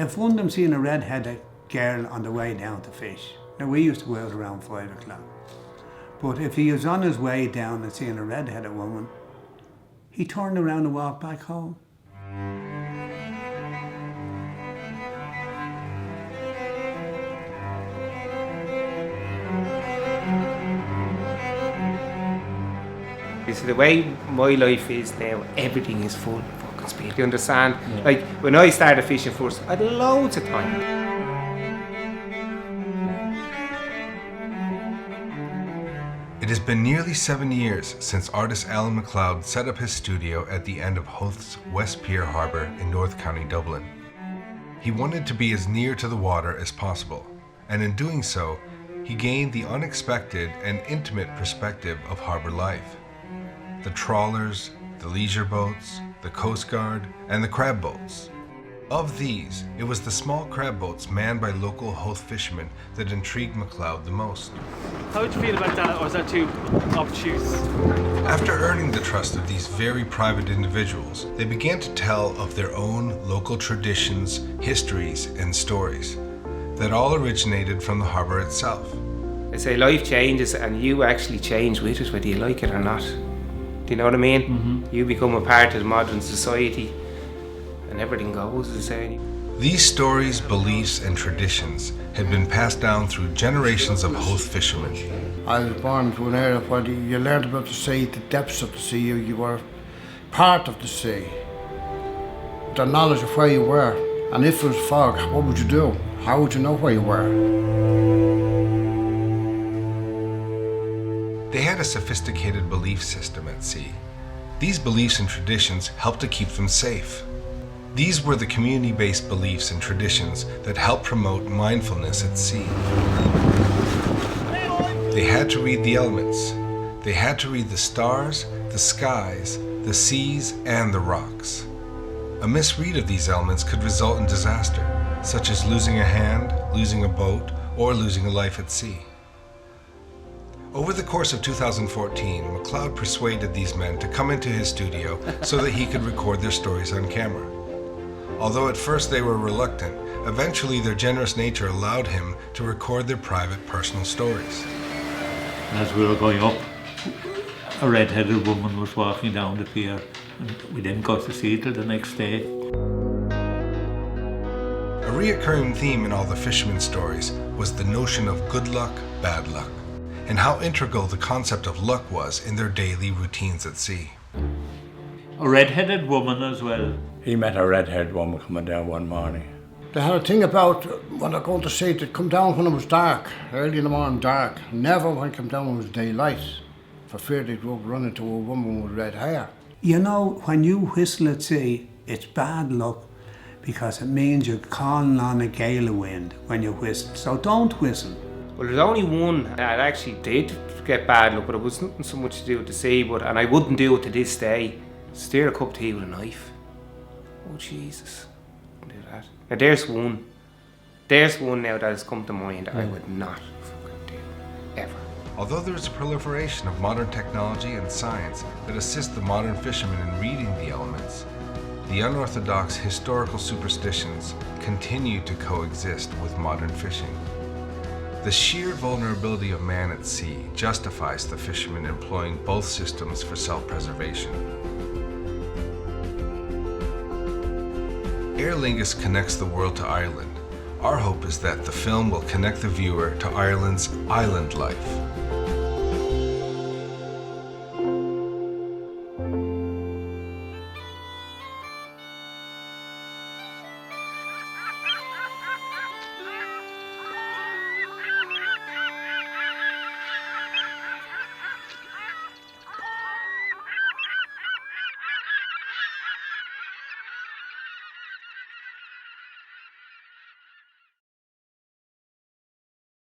If one of them seen a red-headed girl on the way down to fish, now we used to go out around 5 o'clock, but if he was on his way down and seen a red-headed woman, he turned around and walked back home. You see, the way my life is now, everything is full fucking speed. You understand? Yeah. Like, when I started fishing first, I had loads of time. It has been nearly 7 years since artist Alan McLeod set up his studio at the end of Howth's West Pier Harbour in North County Dublin. He wanted to be as near to the water as possible, and in doing so, he gained the unexpected and intimate perspective of harbour life. The trawlers, the leisure boats, the Coast Guard, and the crab boats. Of these, it was the small crab boats manned by local Howth fishermen that intrigued McLeod the most. How would you feel about that, or was that too obtuse? After earning the trust of these very private individuals, they began to tell of their own local traditions, histories, and stories that all originated from the harbour itself. I say life changes and you actually change with it, whether you like it or not. Do you know what I mean? Mm-hmm. You become a part of modern society and everything goes the same. These stories, beliefs, and traditions had been passed down through generations of Howth fishermen. I was born to an area where you learned about the sea, the depths of the sea, you were part of the sea. The knowledge of where you were, and if it was fog, what would you do? How would you know where you were? They had a sophisticated belief system at sea. These beliefs and traditions helped to keep them safe. These were the community-based beliefs and traditions that helped promote mindfulness at sea. They had to read the elements. They had to read the stars, the skies, the seas, and the rocks. A misread of these elements could result in disaster, such as losing a hand, losing a boat, or losing a life at sea. Over the course of 2014, McLeod persuaded these men to come into his studio so that he could record their stories on camera. Although at first they were reluctant, eventually their generous nature allowed him to record their private, personal stories. As we were going up, a red-headed woman was walking down the pier, and we didn't go to see it till the next day. A reoccurring theme in all the fishermen's stories was the notion of good luck, bad luck, and how integral the concept of luck was in their daily routines at sea. A red-headed woman as well. He met a red-headed woman coming down one morning. They had a thing about when they're going to sea, they'd come down when it was dark, early in the morning dark, never when it came down when it was daylight, for fear they'd run into a woman with red hair. You know, when you whistle at sea, it's bad luck because it means you're calling on a gale of wind when you whistle, so don't whistle. Well, there's only one that actually did get bad luck, but it was nothing so much to do with the sea, and I wouldn't do it to this day. Steer a cup of tea with a knife. Oh Jesus, I wouldn't do that. Now there's one. There's one now that has come to mind that I would not fucking do, ever. Although there is a proliferation of modern technology and science that assist the modern fishermen in reading the elements, the unorthodox historical superstitions continue to coexist with modern fishing. The sheer vulnerability of man at sea justifies the fishermen employing both systems for self-preservation. Aer Lingus connects the world to Ireland. Our hope is that the film will connect the viewer to Ireland's island life.